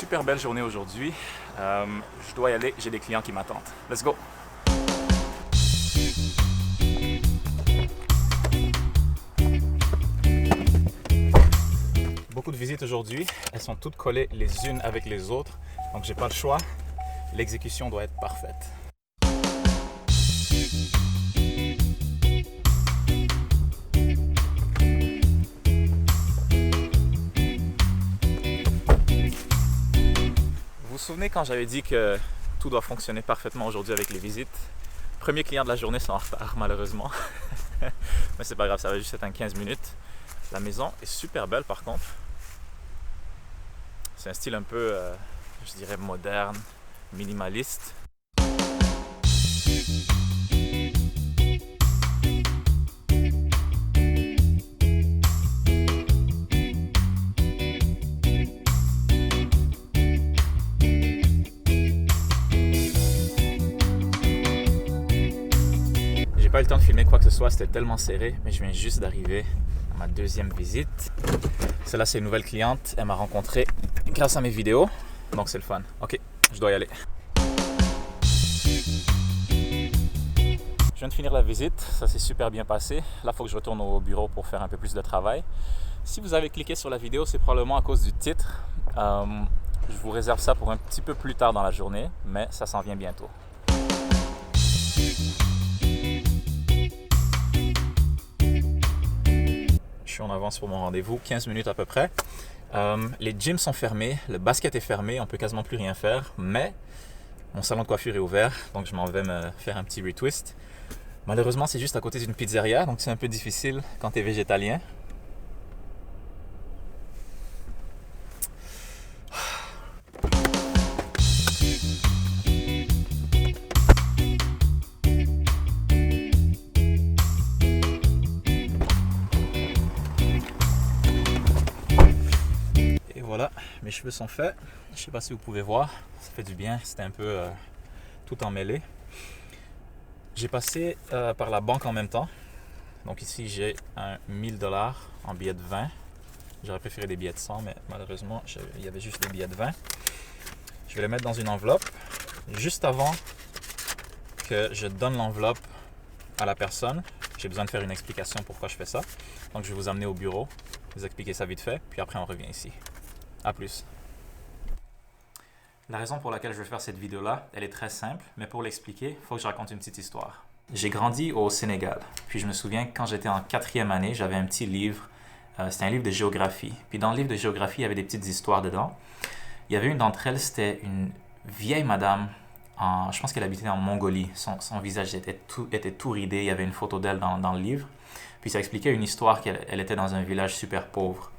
super belle journée aujourd'hui. Je dois y aller, j'ai des clients qui m'attendent. Let's go! Beaucoup de visites aujourd'hui. Elles sont toutes collées les unes avec les autres. Donc j'ai pas le choix. L'exécution doit être parfaite. Vous vous souvenez quand j'avais dit que tout doit fonctionner parfaitement aujourd'hui avec les visites? Premier client de la journée sont en retard malheureusement. Mais c'est pas grave, ça va juste être en 15 minutes. La maison est super belle par contre. C'est un style un peu, je dirais, moderne, minimaliste. J'ai pas eu le temps de filmer quoi que ce soit, c'était tellement serré, mais je viens juste d'arriver à ma deuxième visite. Celle-là, c'est une nouvelle cliente, elle m'a rencontré grâce à mes vidéos, donc c'est le fun. Ok, je dois y aller. Je viens de finir la visite, ça s'est super bien passé. Là, il faut que je retourne au bureau pour faire un peu plus de travail. Si vous avez cliqué sur la vidéo, c'est probablement à cause du titre. Je vous réserve ça pour un petit peu plus tard dans la journée, mais ça s'en vient bientôt. Je suis en avance pour mon rendez-vous, 15 minutes à peu près. Les gyms sont fermés, le basket est fermé, on peut quasiment plus rien faire, mais mon salon de coiffure est ouvert, donc je m'en vais me faire un petit retwist. Malheureusement, c'est juste à côté d'une pizzeria, donc c'est un peu difficile quand tu es végétalien. Voilà, mes cheveux sont faits. Je sais pas si vous pouvez voir, ça fait du bien, c'était un peu tout emmêlé. J'ai passé par la banque en même temps. Donc ici j'ai un 1000 $ en billets de 20. J'aurais préféré des billets de 100, mais malheureusement il y avait juste des billets de 20. Je vais les mettre dans une enveloppe. Juste avant que je donne l'enveloppe à la personne, j'ai besoin de faire une explication pourquoi je fais ça. Donc je vais vous amener au bureau, vous expliquer ça vite fait, puis après on revient ici. A plus. La raison pour laquelle je veux faire cette vidéo-là, elle est très simple, mais pour l'expliquer, il faut que je raconte une petite histoire. J'ai grandi au Sénégal, puis je me souviens quand j'étais en 4e année, j'avais un petit livre, c'était un livre de géographie. Puis dans le livre de géographie, il y avait des petites histoires dedans. Il y avait une d'entre elles, c'était une vieille madame, je pense qu'elle habitait en Mongolie. Son visage était tout ridé, il y avait une photo d'elle dans le livre. Puis ça expliquait une histoire qu'elle était dans un village super pauvre.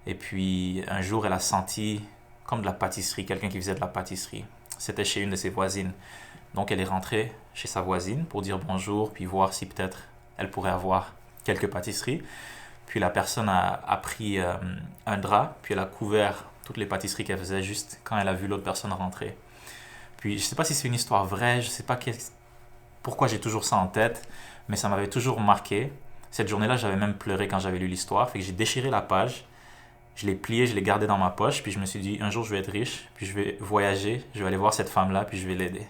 Et puis, un jour, elle a senti comme de la pâtisserie, quelqu'un qui faisait de la pâtisserie. C'était chez une de ses voisines. Donc, elle est rentrée chez sa voisine pour dire bonjour, puis voir si peut-être elle pourrait avoir quelques pâtisseries. Puis, la personne a pris un drap, puis elle a couvert toutes les pâtisseries qu'elle faisait juste quand elle a vu l'autre personne rentrer. Puis, je ne sais pas si c'est une histoire vraie, je ne sais pas pourquoi j'ai toujours ça en tête, mais ça m'avait toujours marqué. Cette journée-là, j'avais même pleuré quand j'avais lu l'histoire. Fait que j'ai déchiré la page. Je l'ai plié, je l'ai gardé dans ma poche, puis je me suis dit, un jour je vais être riche, puis je vais voyager, je vais aller voir cette femme-là, puis je vais l'aider.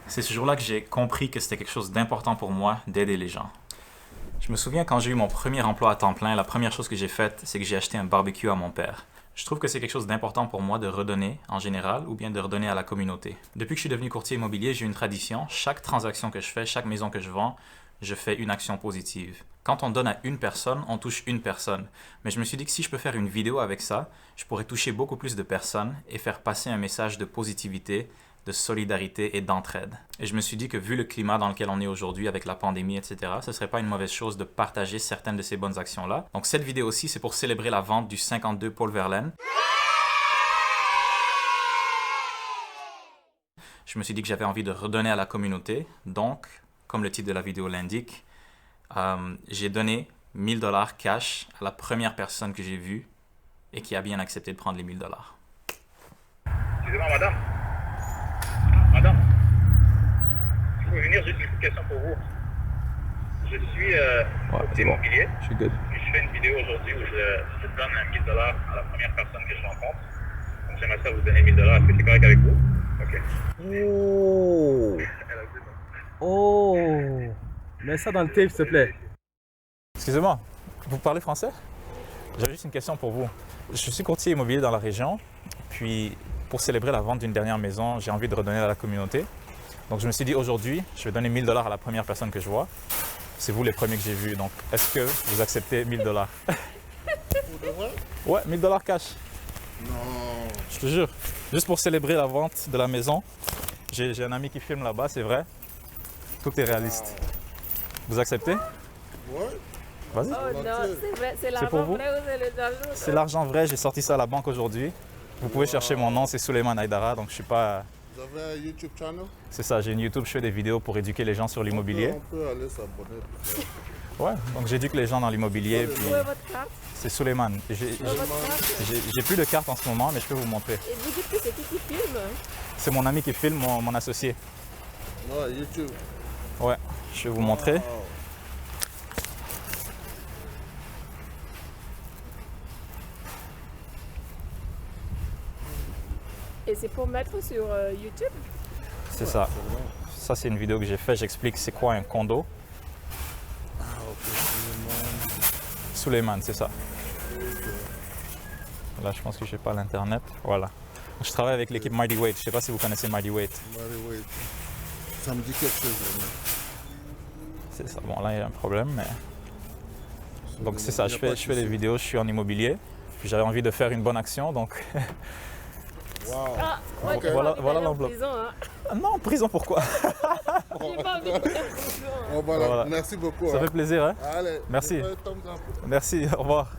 C'est ce jour-là que j'ai compris que c'était quelque chose d'important pour moi d'aider les gens. Je me souviens quand j'ai eu mon premier emploi à temps plein, la première chose que j'ai faite, c'est que j'ai acheté un barbecue à mon père. Je trouve que c'est quelque chose d'important pour moi de redonner en général ou bien de redonner à la communauté. Depuis que je suis devenu courtier immobilier, j'ai une tradition. Chaque transaction que je fais, chaque maison que je vends, je fais une action positive. Quand on donne à une personne, on touche une personne. Mais je me suis dit que si je peux faire une vidéo avec ça, je pourrais toucher beaucoup plus de personnes et faire passer un message de positivité, de solidarité et d'entraide. Et je me suis dit que vu le climat dans lequel on est aujourd'hui avec la pandémie, etc., ce ne serait pas une mauvaise chose de partager certaines de ces bonnes actions-là. Donc cette vidéo aussi, c'est pour célébrer la vente du 52 Paul Verlaine. Je me suis dit que j'avais envie de redonner à la communauté. Donc, comme le titre de la vidéo l'indique, j'ai donné 1000 $ cash à la première personne que j'ai vue et qui a bien accepté de prendre les 1000 $. Excusez-moi, madame. Madame, je peux venir, j'ai une question pour vous. Je suis courtier immobilier. Je suis good. je fais une vidéo aujourd'hui où je donne 1000 dollars à la première personne que je rencontre. Donc j'aimerais ça vous donner 1000 dollars. Est-ce que c'est correct avec vous? Ok. Oh. Elle a dit non. Oh. Mets ça dans le tape, s'il te plaît. Excusez-moi, vous parlez français? J'avais juste une question pour vous. Je suis courtier immobilier dans la région, puis pour célébrer la vente d'une dernière maison, j'ai envie de redonner à la communauté. Donc je me suis dit aujourd'hui, je vais donner 1000 dollars à la première personne que je vois. C'est vous les premiers que j'ai vus, donc est-ce que vous acceptez 1000 dollars? Pour de vrai? Ouais, 1000 dollars cash. Non. Je te jure. Juste pour célébrer la vente de la maison. J'ai un ami qui filme là-bas, c'est vrai. Tout est réaliste. Vous acceptez? Ouais. Vas-y. Oh non, c'est vrai, c'est pour l'argent vous? vrai ou c'est le argent? C'est l'argent vrai, j'ai sorti ça à la banque aujourd'hui. Vous pouvez chercher mon nom, c'est Souleymane Aïdara, donc je suis pas... Vous avez un YouTube channel? C'est ça, j'ai une YouTube, je fais des vidéos pour éduquer les gens sur l'immobilier. On peut aller s'abonner. peut-être. Ouais, donc j'éduque les gens dans l'immobilier, puis Où est votre carte? c'est Souleymane. Où est votre carte? J'ai plus de carte en ce moment, mais je peux vous montrer. Et vous dites que c'est qui filme? C'est mon ami qui filme, mon associé. Ouais, YouTube. Ouais, je vais vous montrer. Wow. Et c'est pour mettre sur YouTube? C'est ça. Ça, c'est une vidéo que j'ai faite, j'explique c'est quoi un condo. Ah, ok. Souleymane, c'est ça. Là, je pense que je n'ai pas l'internet. Voilà. Je travaille avec l'équipe Mighty Weight. Je ne sais pas si vous connaissez Mighty Weight. Wait. Ça me dit quelque chose. C'est ça. Bon, là, il y a un problème, mais... Donc, c'est ça. Je fais des vidéos, je suis en immobilier. Puis j'avais envie de faire une bonne action, donc... Wow. Ah, moi, Ok. j'ai pas Voilà- envie voilà d'aller en l'enveloppe. prison, hein. Non, prison, pourquoi? J'ai pas envie d'aller en prison. hein. Oh, voilà. Voilà. Merci beaucoup. Ça hein. fait plaisir, hein? Allez. Merci. Thumbs up. Merci, au revoir.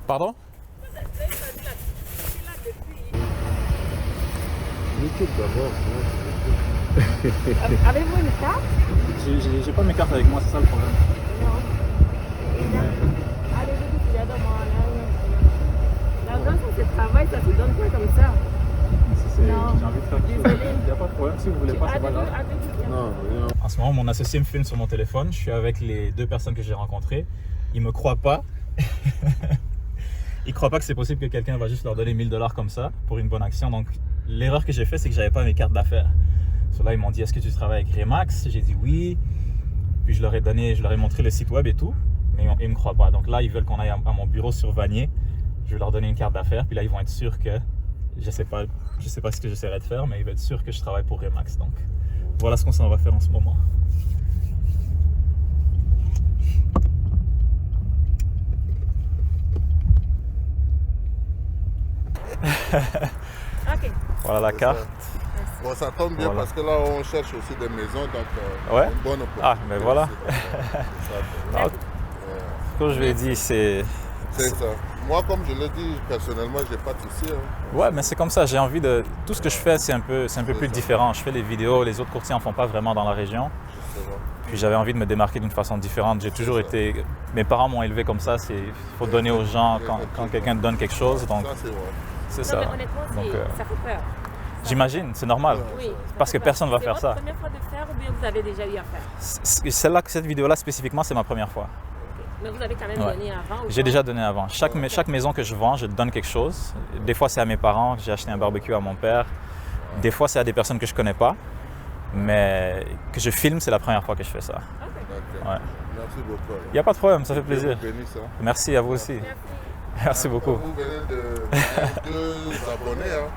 Pardon? YouTube d'abord. Avez-vous une carte? J'ai pas mes cartes avec moi, c'est ça le problème. Allez-y, l'argent, ça se travaille, ça se donne pas comme ça. J'ai Non. envie de faire quelque chose. Désolé. Il n'y a pas de problème, si vous voulez pas, c'est pas grave. Non, rien. En ce moment, mon associé me filme sur mon téléphone. Je suis avec les 2 personnes que j'ai rencontrées. Ils me croient pas. Ils croient pas que c'est possible que quelqu'un va juste leur donner 1000 dollars comme ça pour une bonne action. Donc, l'erreur que j'ai fait, c'est que j'avais pas mes cartes d'affaires. So là, ils m'ont dit, est-ce que tu travailles avec Remax? J'ai dit oui. Puis je leur ai montré le site web et tout. Mais ils me croient pas. Donc là, ils veulent qu'on aille à mon bureau sur Vanier. Je vais leur donner une carte d'affaires. Puis là, ils vont être sûrs que je sais pas ce que j'essaierai de faire, mais ils vont être sûrs que je travaille pour Remax. Donc, voilà ce qu'on s'en va faire en ce moment. Ok. Voilà la carte. Bon, ça tombe bien Voilà. parce que là, on cherche aussi des maisons, donc Ouais. une bonne opportunité. Ah, mais voilà. C'est ça. Ah, comme je l'ai dit, c'est... C'est ça. Moi, comme je l'ai dit, personnellement, j'ai pas de souci. Hein. Ouais, mais c'est comme ça. J'ai envie de... Tout ce que je fais, c'est un peu plus différent. Je fais les vidéos, les autres courtiers en font pas vraiment dans la région. C'est vrai. Puis j'avais envie de me démarquer d'une façon différente. J'ai toujours été... Mes parents m'ont élevé comme ça. Il faut donner aux gens quand quelqu'un te donne quelque chose. Donc, Ça, c'est vrai. c'est Non, ça. mais honnêtement, Donc, ça fait peur. j'imagine, c'est normal. Oui. Parce que personne va faire ça. C'est votre première fois de faire ou bien vous avez déjà eu à faire? Cette vidéo-là, spécifiquement, c'est ma première fois. Mais vous avez quand même Ouais. donné avant? ou J'ai pas? déjà donné avant. Chaque maison que je vends, je donne quelque chose. Des fois, c'est à mes parents. J'ai acheté un barbecue à mon père. Des fois, c'est à des personnes que je connais pas. Mais que je filme, c'est la première fois que je fais ça. Ok. D'accord. Ouais. Merci beaucoup. Il n'y a pas de problème, ça fait plaisir. Dieu vous bénisse, hein. Merci à vous aussi. Merci. Merci beaucoup. Vous venez de abonner hein,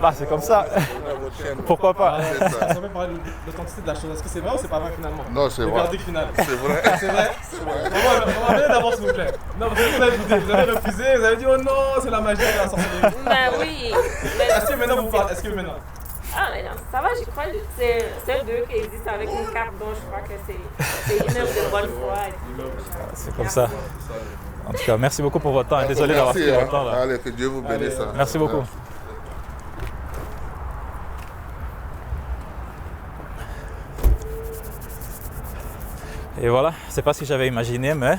Bah, c'est comme ça. à votre chaîne. Pourquoi pas? C'est ça. Ça peut parler de l'authenticité de la chose. Est-ce que c'est vrai ou c'est pas vrai finalement? Non, c'est Le vrai. verdict final. C'est vrai. C'est vrai? On va venir d'abord s'il vous plaît. Non, parce que vous avez boudé, vous avez refusé, vous avez dit oh non, c'est la magie de la sorcellerie. Ben oui. Est-ce que maintenant vous parlez? Est-ce que maintenant? Ah, mais non, ça va, je crois. C'est un d'eux qui existe avec une carte dont je crois que c'est une œuvre de bonne foi. et puis, C'est comme ça. En tout cas, merci beaucoup pour votre temps. Et désolé d'avoir Merci, pris hein. votre temps. Là. Allez, que Dieu vous bénisse. hein. Merci beaucoup. Et voilà, c'est pas ce que j'avais imaginé, mais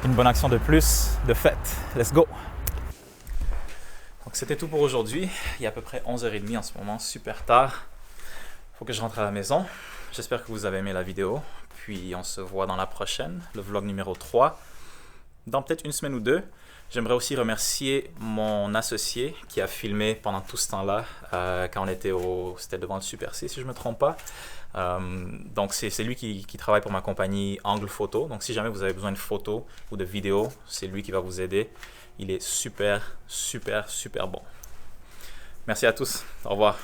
une bonne action de plus, de fête. Let's go! Donc c'était tout pour aujourd'hui. Il est à peu près 11h30 en ce moment, super tard. faut que je rentre à la maison. J'espère que vous avez aimé la vidéo. Puis on se voit dans la prochaine, le vlog numéro 3. Dans peut-être une semaine ou deux. J'aimerais aussi remercier mon associé qui a filmé pendant tout ce temps-là, quand on était c'était devant le Super C, si je ne me trompe pas. Donc c'est lui qui travaille pour ma compagnie Angle Photo. Donc si jamais vous avez besoin de photos ou de vidéos, c'est lui qui va vous aider. Il est super, super, super bon. Merci à tous. Au revoir.